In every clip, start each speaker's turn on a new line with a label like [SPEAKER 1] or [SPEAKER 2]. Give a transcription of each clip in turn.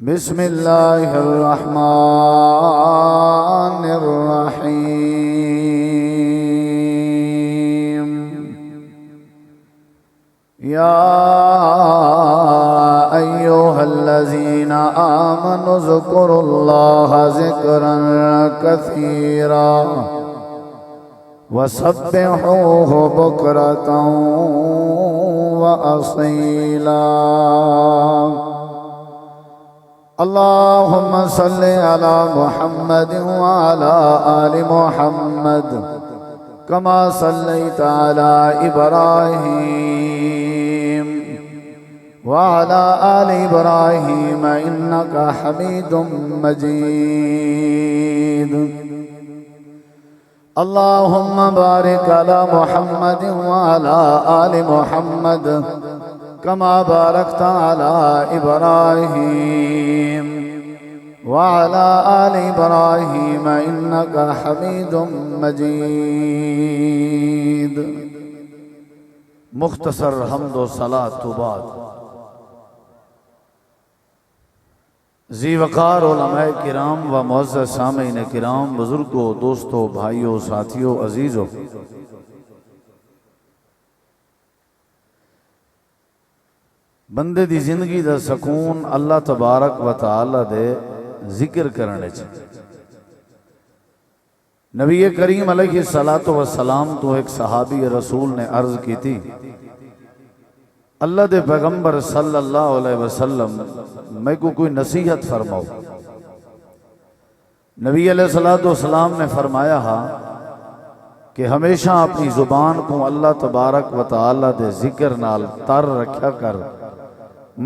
[SPEAKER 1] بسم اللہ الرحمن الرحیم یا ایھا الذین آمنوا اذکروا اللہ ذکرا کثیرا وسبحوہ بکرۃ وأصیلا اللهم صل على محمد وعلى آل محمد كما صليت على إبراهيم وعلى آل إبراهيم إنك حميد مجيد اللهم بارك على محمد وعلى آل محمد كما باركت على إبراهيم وعلى آل إبراهيم إنك حميد مجيد مختصر حمد و صلاة تو بعد ذی وقار علماء کرام و معزز سامعین کرام، بزرگوں، دوستوں، بھائیوں، ساتھیوں، عزیزوں، بندے دی زندگی دا سکون اللہ تبارک و تعالی دے ذکر کرنے چ نبی کریم علیہ السلام تو ایک صحابی رسول نے عرض کی تھی، اللہ دے پیغمبر صلی اللہ علیہ وسلم میں کو کوئی نصیحت فرماؤ۔ نبی علیہ السلام نے فرمایا کہ ہمیشہ اپنی زبان کو اللہ تبارک و تعالی دے ذکر نال تر رکھیا کر،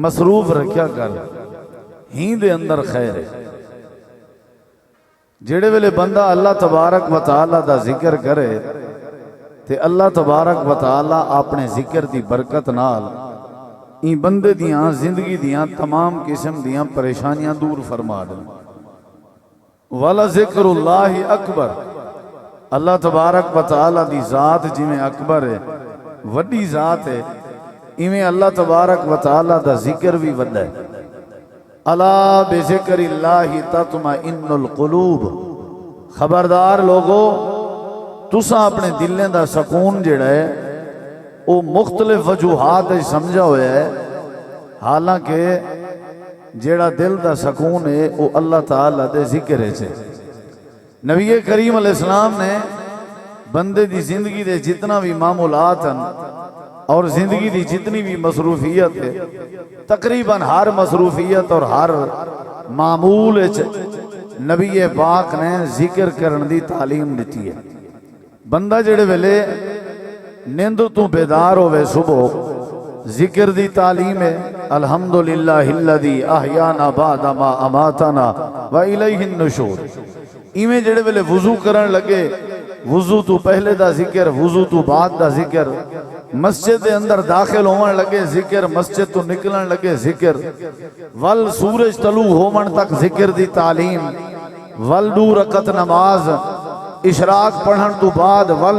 [SPEAKER 1] مصروف رکھیا کر، ہی دے اندر خیر ہے۔ جڑے ویلے بندہ اللہ تبارک و تعالی دا ذکر کرے تے اللہ تبارک و تعالی اپنے ذکر دی برکت نال این بندے دیاں زندگی دیاں تمام قسم دیاں پریشانیاں دور فرما دے۔ والا ذکر اللہ اکبر، اللہ تبارک و تعالی دی ذات جویں اکبر ہے، وڈی ذات ہے، ایویں اللہ تبارک و تعالی دا ذکر بھی وڈا ہے۔ الا بذکر اللہ تطمئن القلوب، خبردار لوگو تساں اپنے دلیں دا سکون جڑا ہے وہ مختلف وجوہات سمجھا ہوا ہے، حالانکہ جڑا دل دا سکون ہے وہ اللہ تعالی دے ذکر ہے۔ نبی کریم علیہ السلام نے بندے دی زندگی دے جتنا بھی معمولات ہیں اور زندگی دی جتنی بھی مصروفیت ہے، تقریباً ہر مصروفیت اور ہر معمول نبی پاک نے ذکر کرن دی تعلیم دیتی ہے۔ بندہ جڑے ویلے نیند تو بیدار ہوئے صبح ذکر دی تعلیم ہے، الحمدللہ الذی احیانا بعد ما اماتنا و الیہ النشور۔ ایویں جڑے ویلے وضو کرن لگے وضو تو پہلے دا ذکر، وضو تو بعد دا ذکر، مسجد دے اندر داخل ہون لگے ذکر، مسجد تو نکلن لگے ذکر، ول سورج طلوع ہومن تک ذکر دی تعلیم، ول 2 رکعت نماز اشراق پڑھن تو بعد ول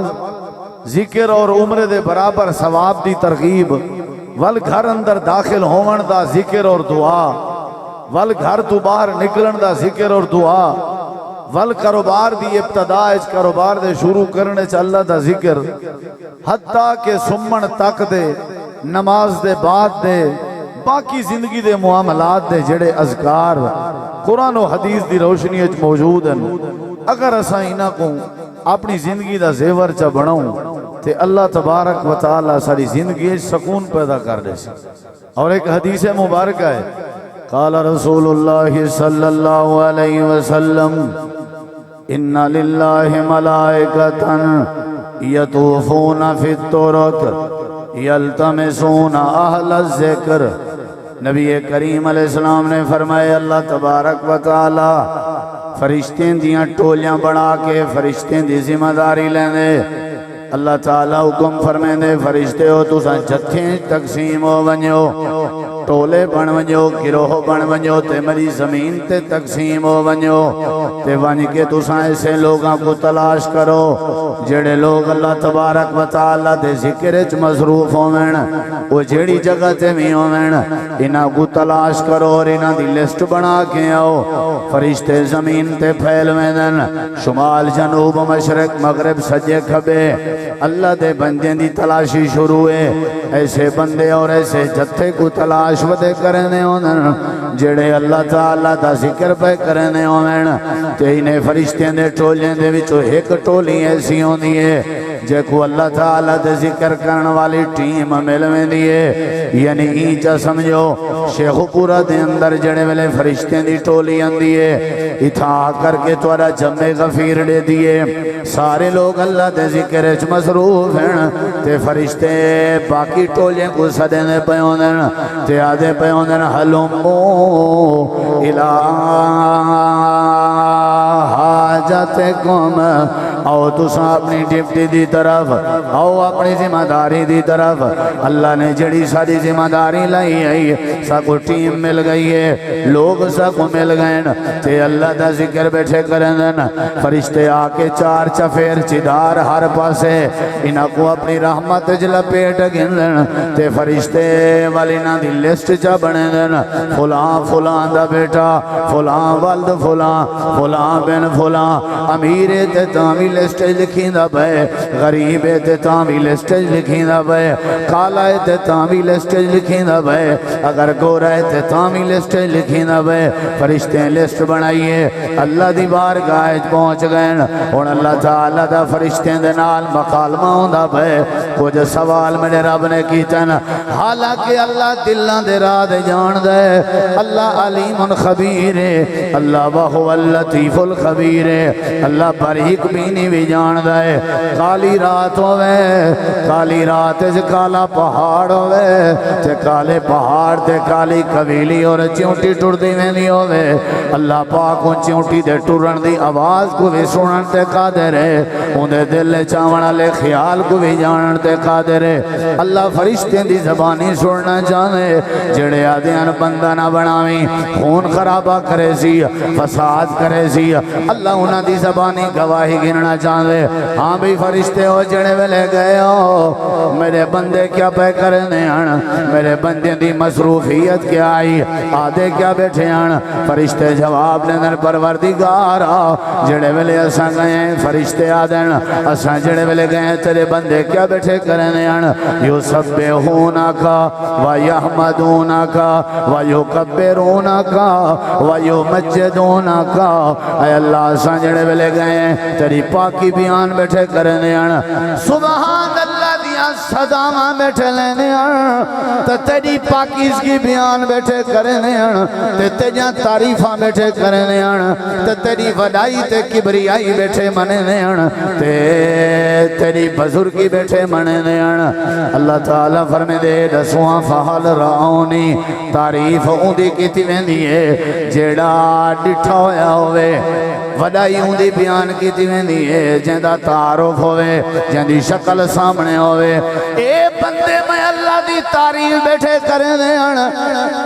[SPEAKER 1] ذکر اور عمرے دے برابر ثواب دی ترغیب، ول گھر اندر داخل ہون دا ذکر اور دعا، ول گھر تو باہر نکلن دا ذکر اور دعا، ول کاروبار دی ابتدا کاروبار دے شروع کرنے چ اللہ دا ذکر، حتیٰ کہ سمن تک دے نماز دے بعد دے باقی زندگی دے معاملات دے جڑے اذکار قرآن و حدیث دی روشنی اچ موجود ہیں، اگر اساں انہاں کو اپنی زندگی دا زیور چا بناؤں تے اللہ تبارک و تعالی ساری زندگی سکون پیدا کر دے۔ اور ایک حدیث مبارکہ ہے، قال رسول اللہ صلی اللہ علیہ وسلم ان للہ ملائکۃ یطوفون فی الطرق یلتمسون اہل الذکر۔ نبی کریم علیہ السلام نے فرمایا اللہ تبارک و تعالی فرشتیں دیاں ٹولیاں بڑھا کے فرشتیں دی ذمہ داری لیندے۔ اللہ تعالی حکم فرمیندے فرشتے ہو تساں جتھیں تقسیم ہو ونجو، ٹولے بن ونجو گروہ بن ونجو تے میری زمین تے تقسیم ہو ونجو تے ونج کے تساں ایسے لوگاں کو تلاش کرو جڑے لوگ اللہ تبارک و تعالی دے ذکر وچ مصروف ہوویں او جیڑی جگہ تے وی ہوویں انہاں کو تلاش کرو اور انہاں دی لسٹ بنا کے آؤ فرشتے زمین تے پھیل ویندن شمال جنوب مشرق مغرب سجے کھبے اللہ دے بندے دی تلاشی شروع ہے ایسے بندے اور ایسے جتھے کو تلاش ودے کرنے ہوندن جڑے اللہ تعالیٰ دا ذکر پہ کرنے ہوندن تے انہیں فرشتیں دے ٹولیں دے وچوں ایک ٹولی ایسی ہوندی ہے جے کو اللہ تعالیٰ دے ذکر کرن والی ٹیم ملویں دیئے یعنی اینچا سمجھو شیخ پورا دے اندر جڑے ویلے فرشتیں دی ٹولی اندی ہے اتھا کر کے توڑا جمع غفیر دے دیئے سارے لوگ اللہ دے ذکر اچ مصروف ہیں تے فرشتے باقی ٹولیں کو صدینے پیوندن تے آدھے پیوندن حلمو الہ حاجتکم آؤ تساں اپنی ڈیوٹی دی طرف آؤ اپنی ذمہ داری دی طرف اللہ نے جڑی ساری ذمہ داری لائی ہے سب کو ٹیم مل گئی ہے لوگ سب کو مل گئے تے اللہ دا ذکر بیٹھے کرن فرشتے آ کے چار چفیر چدار ہر پاسے انہاں کو اپنی رحمت جلا پیٹ گندن تے فرشتے والی نا دی لسٹ چا بنے دن فلان فلان دا بیٹا فلان والد فلان فلان بن فلان امیر تے تامی لسٹ لکھیں دا بے غریب تے تامی لسٹ لکھیں دا بے کالا تے تامی لسٹ لکھیں دا بے اگر گورا تے تامی لسٹ لکھیں دا بے فرشتے لسٹ بنائیے اللہ دی بارگاہ پہنچ گئے اور اللہ تعالیٰ دا فرشتے دے نال مکالمہ ہوندا بے کچھ سوال میرے رب نے کیتن حالانکہ اللہ دلان دے راہ دے جان دے اللہ علیم خبیر ہے اللہ وہو اللطیف الخبیر ہے اللہ باریک بینی بھی جان دے کالی رات ہوئے کالی رات سے کالا پہاڑ ہوئے تے کالے پہاڑ تے کالی قبیلی اور چونٹی ٹردی میں نہیں ہوئے اللہ پاک ان چونٹی دے ٹرن دی آواز کو بھی سنن تے قادر ہے اندے دل چاونا لے خیال کو بھی جانن تے قادر ہے اللہ فرشتے دی زبانی سننا چاہے جڑے آدھیان بندہ نہ بناویں خون خرابہ کرے سی فساد کرے سی اللہ انہاں دی زبانی گواہی گننا چاہے ہاں بھی فرشتے ہو جڑے ویلے گئے ہو میرے بندے کیا پہ کرنے ہیں میرے بندے دی مصروفیت کیا آئی آدھے کیا بیٹھے ہیں فرشتے جواب لیندر پروردگارا جڑے ویلے اساں گئے ہیں فرشتے آدھیں اساں جڑے ویلے گئے ہیں تیرے بندے کیا بیٹھے کرنے ہیں یسبحونکا ویحمدونکا ویکبرونکا ویمجدونکا اے اللہ اساں جڑے ویلے گئے ہیں تیری پاکی بیان بیٹھے کرنے ہیں سبحان اللہ دیا صدامہ بیٹھے لینے ہیں تو تیری پاکیز کی بیان بیٹھے کرنے ہیں تو تیجاں تعریفہ بیٹھے کرنے ہیں تو تیری وڈائی تے کبریائی بیٹھے مننے ہیں تیری بزرگی بیٹھے مننے ہیں اللہ تعالیٰ فرمے دے دسواں فحل رعونی تعریف اوندی کیتی ویندی ہے جیڑا ڈٹھا ہویا ہوئے وڈائی اوندی بیان کیتی ویندی ہے جیندہ تعارف ہوئے جیندی شکل سامنے ہوئے اے بندے میں اللہ دی تعریف بیٹھے کریں دے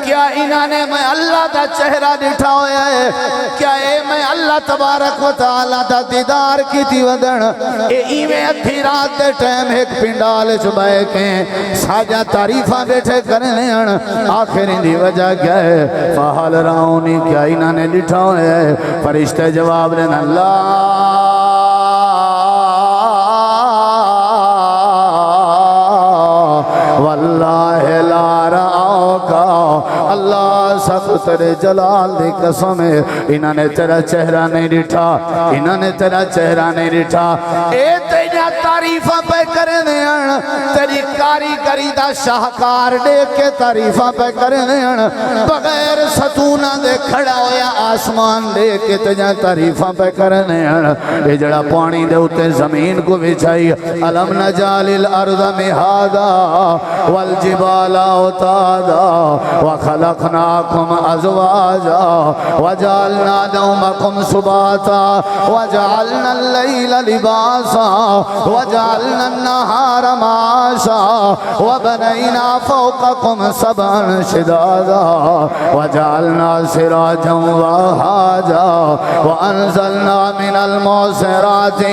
[SPEAKER 1] کیا انہاں نے میں اللہ دا چہرہ ڈٹھا ہویا ہے کیا اے میں اللہ تبارک و تعالیٰ دا دیدار کیتی ودن اے ایویں ادھی رات دے ٹائم ایک پنڈال چبائے کے ساجہ تعریفہ بیٹھے کریں دے آخر اندی وجہ کیا ہے فحال رعونی کیا انہاں نے ڈٹھا ہویا ہے فرشتے جواب لینا اللہ واللہ لا رعوکا اللہ سب تیرے جلال دی قسم ہے انہاں نے تیرا چہرہ نہیں ڈٹھا انہاں نے تیرا چہرہ نہیں ڈٹھا اے تیرا تعریفہ پہ کرنے ہیں تیری کاریگری دا شاہکار دیکھ کے تعریفہ پہ کرنے ہیں بغیر ستونہ دے کھڑا ہویا آسمان دے کے تجا تعریفاں پہ کرنے ہیں جڑا پانی دے اتے زمین کو بچھائی علم نجال الارض مہادا والجبال اوتادا وخلقناکم ازواجا وجعلنا نومکم سباتا وجعلنا اللیل لباسا وجعلنا النهار معاشا وبنينا فوقكم سبعا شدادا وجعلنا سراجا وهاجا وأنزلنا من المعصرات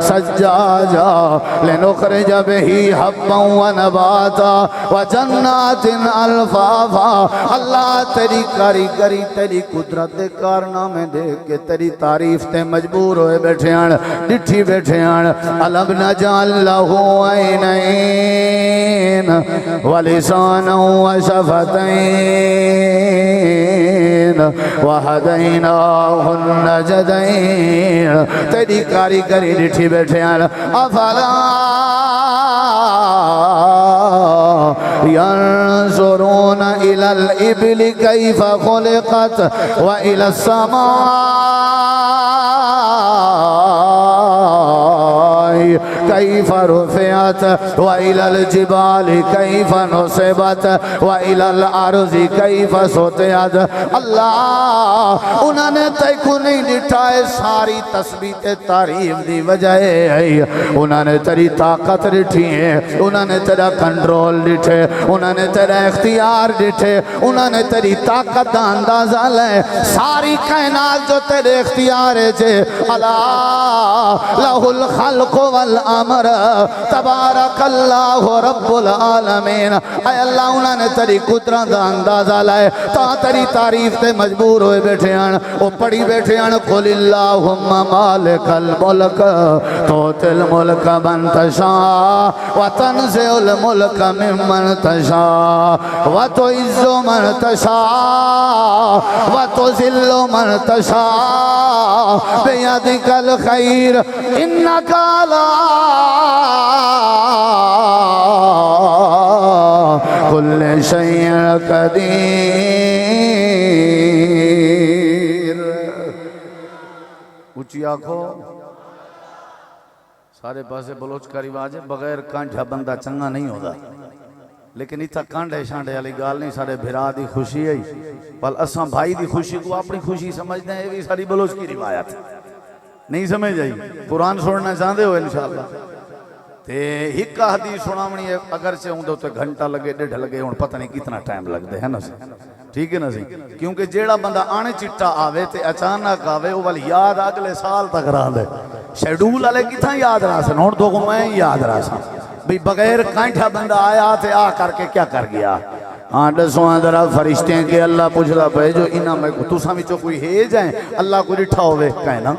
[SPEAKER 1] سجاجا لنخرج به حبا ونباتا وجنات الفافا اللہ تیری کاریگری تیری قدرت کارنامے دیکھ کے تیری تعریف تے مجبور ہوئے بیٹھے ہیں ڈٹھی بیٹھے ہیں علم نجعل لہ عینین ولسانا وشفتین وہدیناہ النجدین تیری کاریگری ڈٹھی بیٹھے ہیں افلا ينظرون إلى الإبل كيف خلقت وإلى السماء كيف رفعت وإلى الجبال كيف نصبت وإلى الأرض كيف سطحت اللہ انہوں نے تیکو نہیں لٹھائے ساری تسبیح تعریف دی وجہ ہے انہوں نے تیری طاقت لٹھی ہے انہوں نے تیرا کنٹرول لٹھے انہوں نے تیرا اختیار لٹھے انہوں نے تیری طاقت دا اندازہ لے ساری کائنات جو تیرے اختیار ہے جے اللہ لہ الخلق والامر تبارک اللہ رب العالمین اے اللہ انہوں نے تیری قدرت دا اندازہ لائے تا تیری تعریف تے مجبور ہوئے بیٹھے ہیں وہ پڑھی بیٹھے ہیں قل اللہم مالک الملک توت الملک من تشاء وتنزع الملک ممن تشاء وتعز من تشاء وتذل من تشاء بیدک الخیر انک علی کل شیء قدیر اچھی آنکھو سارے پاسے بلوچ کا رواج ہے بغیر کانٹھا بندہ چنگا نہیں ہوتا لیکن اتھا کانڈے شانڈے علی گال نہیں سارے بھرا دی خوشی ہے پل اساں بھائی دی خوشی کو اپنی خوشی سمجھتے ہیں یہ بھی ساری بلوچ کی روایت نہیں سمجھ جائی قرآن سننا چاہتے ہو انشاءاللہ تے ہکا حدیث سناونی ہے اگرچہ ہوں تو گھنٹہ لگے ڈیڑھ لگے ہوں پتہ نہیں کتنا ٹائم لگ دے ہے نا سی ٹھیک ہے نا سی کیونکہ جیڑا بندہ آنے چٹا آوے تے اچانک آوے وہ والی یاد اگلے سال تک رہا دے شیڈول والے کتنا یاد رہا سن ہوں تو میں یاد رہا سن بھی بغیر کانٹھا بندہ آیا تے آ کر کے کیا کر گیا ہاں دسواں ذرا فرشتے ہیں کہ اللہ پوچھتا پہ جو انہاں میں تساں وچوں کوئی ہے جائیں اللہ کو ڈٹھا ہوئے کہنا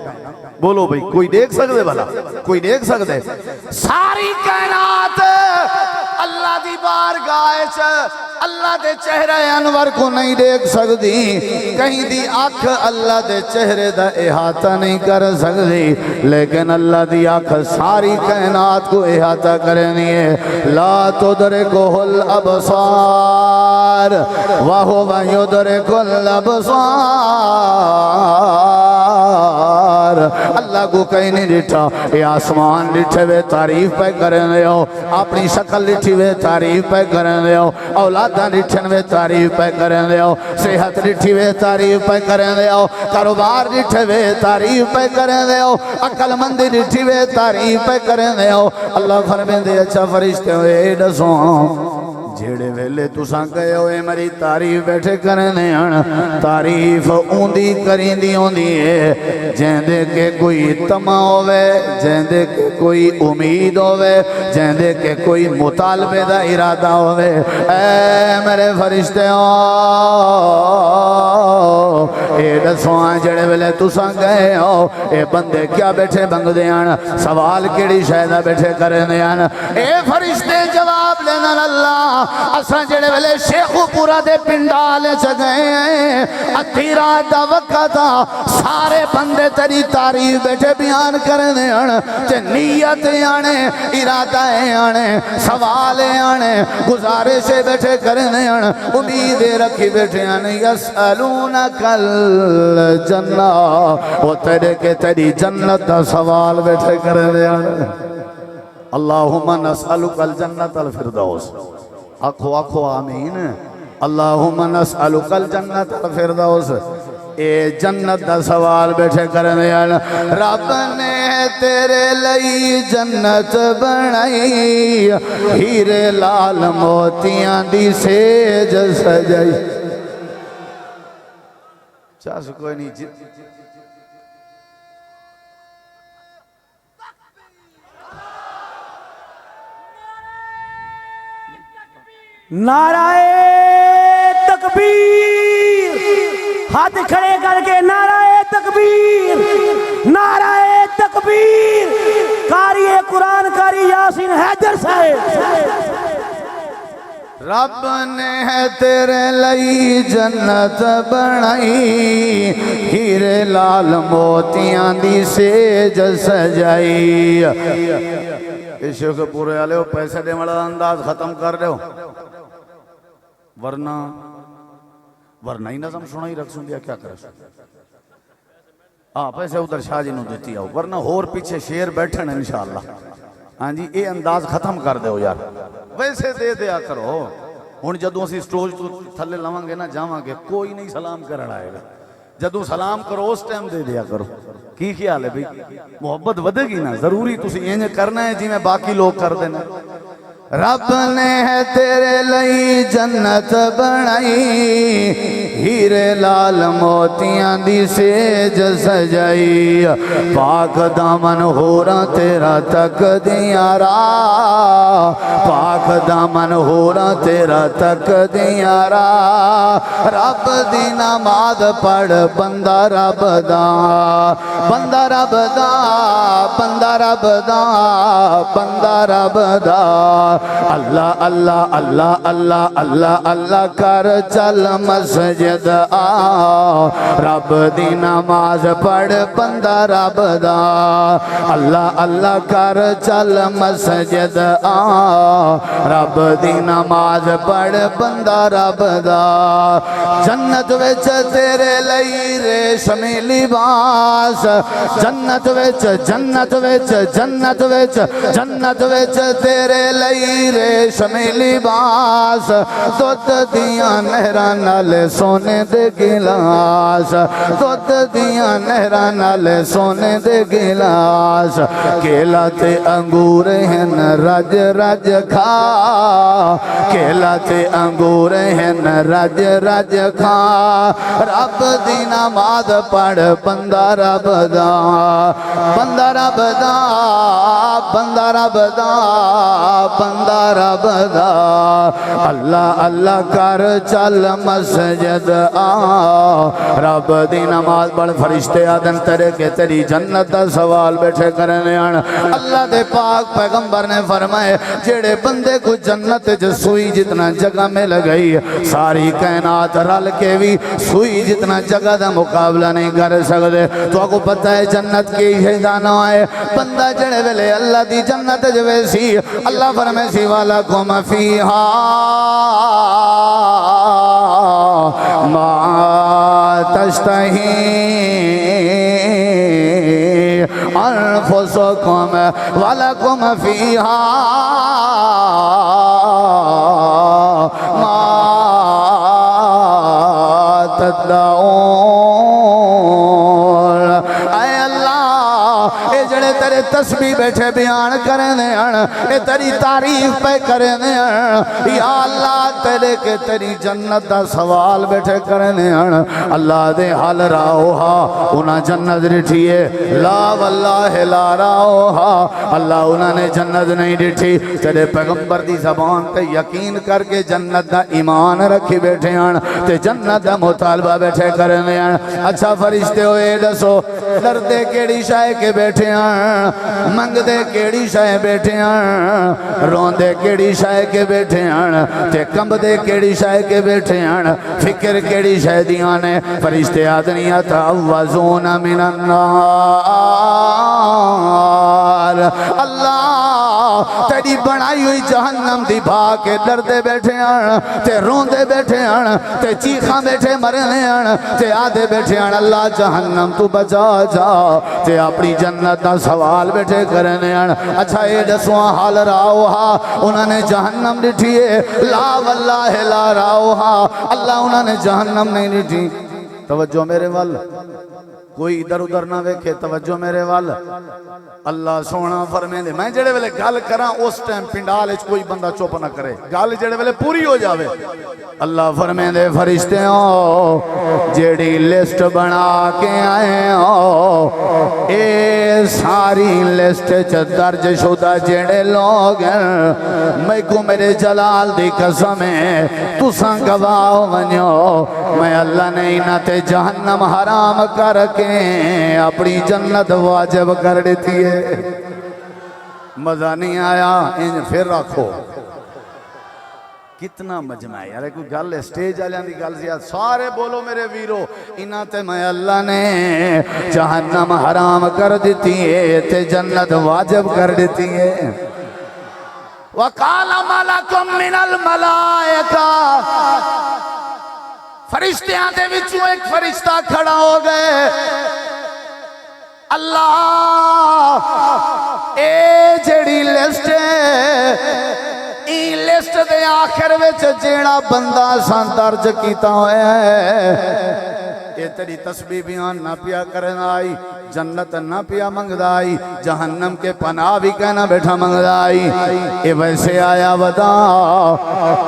[SPEAKER 1] بولو بھئی کوئی دیکھ سکتے بھلا کوئی دیکھ سکتے ساری کائنات اللہ دی بارگاہ اللہ دے چہرے انور کو نہیں دیکھ سکتی کہیں دی آنکھ اللہ دے چہرے دا احاطہ نہیں کر سکتی لیکن اللہ دی آنکھ ساری کائنات کو احاطہ کرنی ہے لا تدرکہ الابصار وہو یدرک الابصار اللہ کو کہیں نہیں ڈٹھا یہ آسمان ڈٹھے ہوئے تعریف پہ کرنے ہو اپنی شکل ڈٹھی ہوئے تعریف پہ کرنے ہو اولادہ ڈٹھن ہوئے تعریف پہ کرنے ہو صحت ڈٹھی ہوئے تعریف پہ کرنے ہو کاروبار ڈٹھے ہوئے تعریف پہ کرنے ہو عقل مندی ڈٹھی ہوئے تعریف پہ کرنے ہو اللہ فرمائے دے اچھا فرشتے ہوئے دسو جھیڑے ویلے تساں گئے ہوئے میری تعریف بیٹھے کرنے ہیں تعریف اوندی کریں ہوندی ہے جہندے کے کوئی تمہ ہوئے جہندے کے کوئی امید ہوئے جہندے کے کوئی مطالبے دا ارادہ ہوئے اے میرے فرشتے ہو اے دسواں جڑے ویلے تساں گئے ہو اے بندے کیا بیٹھے بنگ دیاں سوال کیڑی شاید بیٹھے کرنے ہیں اے فرشتے جواب لینا اللہ اساں جڑے ویلے شیخو پورا دے پنڈال چ گئے ہیں ادھی رات دا وقت سارے بندے تیری تعریف بیٹھے بیان کرنے تے نیت آنے ارادہ آنے سوال آنے گزارش بیٹھے کرنے امید رکھی بیٹھے آنے یسألونک الجنہ وہ تیرے کے تیری جنت دا سوال بیٹھے کرنے آنے اللہم نسألک الجنت الفردوس آکھو آکھو آمین اللہم نسألک الجنت الفردوس اے جنت دا سوال بیٹھے کرنے آنے رب نے تیرے لئی جنت بنائی ہیرے لال موتیاں دی سیج سجائی چاہ سے کوئی نہیں
[SPEAKER 2] نعرہ تکبیر ہاتھ کھڑے کر کے نعرہ تکبیر نعرہ تکبیر قاری قرآن قاری یاسین حیدر صاحب
[SPEAKER 1] رب نے تیرے لئی جنت بنائی ہیرے لال موتیاں دی سیج سجائی شیخ پورے والے ہو پیسے دے والا انداز ختم کر رہے ہو ورنہ ہی نظم سنا ہی رکھ سن دیا کیا کرے پیسے ادھر شاہ جی نو دیتی آؤ ورنہ ہور پیچھے شیر بیٹھن انشاءاللہ ہاں جی اے انداز ختم کر دے ہو یار ویسے دے دیا کرو ہن جدوں اسی سٹوج تو تھلے لواں گے نا جاواں گے کوئی نہیں سلام کرن آئے گا جدوں سلام کرو اس ٹائم دے دیا کرو کی خیال ہے بھئی محبت ودے گی نا ضروری تسی یہ کرنا ہے جی میں باقی لوگ کر دینا رب نے تیرے لئی جنت بنائی ہیرے لال موتیاں دی سیج سجائی پاک دامن ہوراں تیرا تک دیاں راہ پاک دامن ہوراں تیرا تک دیاں راہ رب دی نماز پڑھ بندہ رب دا بندہ رب دا بندہ رب دا بندہ رب دا اللہ اللہ اللہ اللہ اللہ اللہ کر چل مسجد آ رب دی نماز پڑھ بندہ رب دا اللہ اللہ کر چل مسجد آ رب دی نماز پڑھ بندہ رب دا جنت وچ تیرے لئی ریشمی لباس جنت وچ جنت وچ جنت وچ جنت وچ تیرے لئی ریشمی لباس دودھ دیاں نہراں نال سونے دے گلاس دودھ دیاں نہراں نال سونے دے گلاس کیلا تے انگور ہیں رج رج کھا کیلا تے انگور ہیں رج رج کھا رب دی نماز پڑھ بندہ رب دا بندہ رب دا بندہ رب دا بندہ رب دا اللہ اللہ کر چل مسجد آ رب دی نماز پڑھ فرشتے آدن تیرے کے تیری جنت دا سوال بیٹھے کرنے آن اللہ دے پاک پیغمبر نے فرمائے جیڑے بندے کو جنت سوئی جتنا جگہ میں لگئی ساری کائنات رل کے بھی سوئی جتنا جگہ دا مقابلہ نہیں کر سکتے تو آپ کو پتہ ہے جنت کی شیطانہ آئے بندہ جڑے ویلے اللہ دی جنت جو ویسی اللہ فرمائے سی وَلَكُمْ فِيهَا مَا تَشْتَهِي أَنفُسُكُمْ وَلَكُمْ فِيهَا مَا تَدَّعُونَ اے اللہ اے جڑے تیرے تسبیح بیٹھے بیان کرنے اے تیری تعریف پہ کرنے یا اللہ تیرے کے تیری جنت دا سوال بیٹھے کرنے اللہ دے حال راہوہا انہا جنت رٹھیے لا واللہ لا راہوہا اللہ انہا نے جنت نہیں رٹھی تیرے پیغمبر دی زبان تے یقین کر کے جنت دا ایمان رکھی بیٹھے تے جنت دا مطالبہ بیٹھے کرنے اچھا فرشتے ہوئے دسو لردے کیڑی شے کے بیٹھے ہیں منگدے کیڑی شے بیٹھے ہیں روندے کیڑی شے کے بیٹھے ہیں تے کمبدے کیڑی شے کے بیٹھے ہیں فکر کیڑی شے دیاں نے فرشتے آدنی اتعوذون من النار اللہ تیری بنائی ہوئی جہنم دی بھا کے ڈردے بیٹھے ہیں تے روندے بیٹھے ہیں تے چیخاں بیٹھے مرنے ہیں تے آدھے بیٹھے ہیں اللہ جہنم تو بچا جا تے اپنی جنت دا سوال بیٹھے کرنے ہیں اچھا اے دسواں حال راوہا انہوں نے جہنم ڈٹھیے لا واللہ لا راوہا اللہ انہوں نے جہنم نہیں ڈٹھی توجہ میرے وال کوئی ادھر ادھر نہ ویکھے توجہ میرے وال اللہ سونا فرمائے دے میں جڑے ویلے گل کراں اس ٹائم پنڈال وچ کوئی بندہ چپ نہ کرے گل جڑے ویلے پوری ہو جاوے اللہ فرمائے دے فرشتیوں جیڑی لسٹ بنا کے آئے ہو اے ساری لسٹ چ درج شدہ جڑے لوگ ہیں میں کو میرے جلال دی قسم ہے تساں گواہ ونجو میں اللہ نے انہاں تے جہنم حرام کر کے اپنی جنت واجب کر دیتی ہے مزہ نہیں آیا ان پھر رکھو کتنا مجمع ہے یار کوئی گل اسٹیج آلیاں دی گل زیادہ سارے بولو میرے ویرو انہاں تے میں اللہ نے جہنم حرام کر دیتی ہے تے جنت واجب کر دیتی ہے وَقَالَ مَلَكٌ مِّنَ الْمَلَائِكَةِ فرشتیاں دے وچوں ایک فرشتہ کھڑا ہو گئے اللہ اے جڑی لسٹ ای لسٹ دے آخر وچ جیڑا بندہ سان درج کیتا ہویا ہے اے تیری تسبیح بیان نہ پیا کرنا آئی جنت نہ پیا منگدا آئی جہنم کے پناہ بھی کہنا بیٹھا منگدا آئی اے ویسے آیا ودا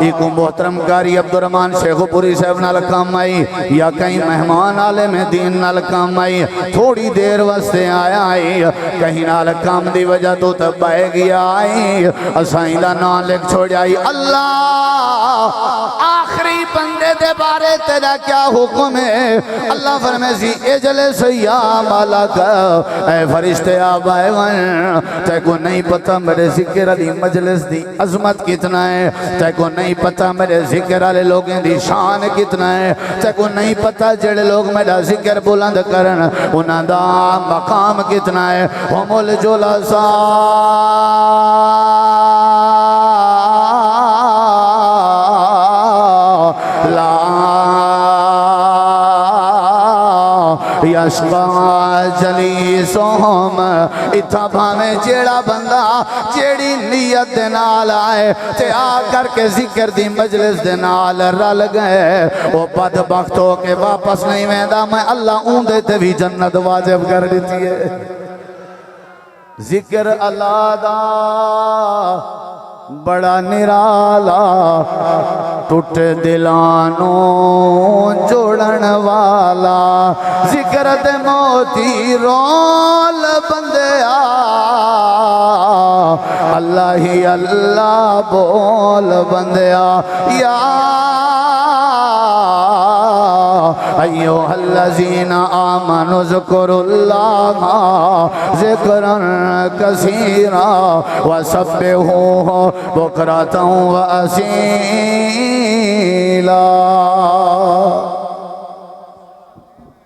[SPEAKER 1] ایک محترم قاری عبدالرحمن شیخ پوری صاحب نال کام آئی یا کہیں مہمان عالم دین نال کام آئی تھوڑی دیر واسطے آیا آئی کہیں نال کام دی وجہ تو تبائے گیا آئی اسائیں دا نام لکھ چھوڑ جائی اللہ آخری بندے دے بارے تیرا کیا حکم ہے اللہ فرمائے سی اجلس یا مالک اے فرشتے آپ آئے ون تے کو نہیں پتا میرے ذکر علی مجلس دی عظمت کتنا ہے تے کو نہیں پتا میرے ذکر علی لوگیں دی شان کتنا ہے تے کو نہیں پتا جڑے لوگ میرا ذکر بلند کرن انہاں دا مقام کتنا ہے ہم الجلساء یشقا جلیسہم اتھا بھامے جیڑا بندہ جیڑی نیت دے نال آئے تے آ کر کے ذکر دی مجلس دے نال رل گئے وہ بدبخت ہو کے واپس نہیں ویندا میں اللہ اون دے تے بھی جنت واجب کر دیتی ہے ذکر اللہ دا بڑا نرالا ٹوٹ دلانوں جوڑن والا ذکر دے موتی رول بندیا اللہ ہی اللہ بول بندیا یا ایوہ الذین آمنوا اذکروا اللہ ذکرا کثیرا وسبحوہ بکرۃ و اصیلا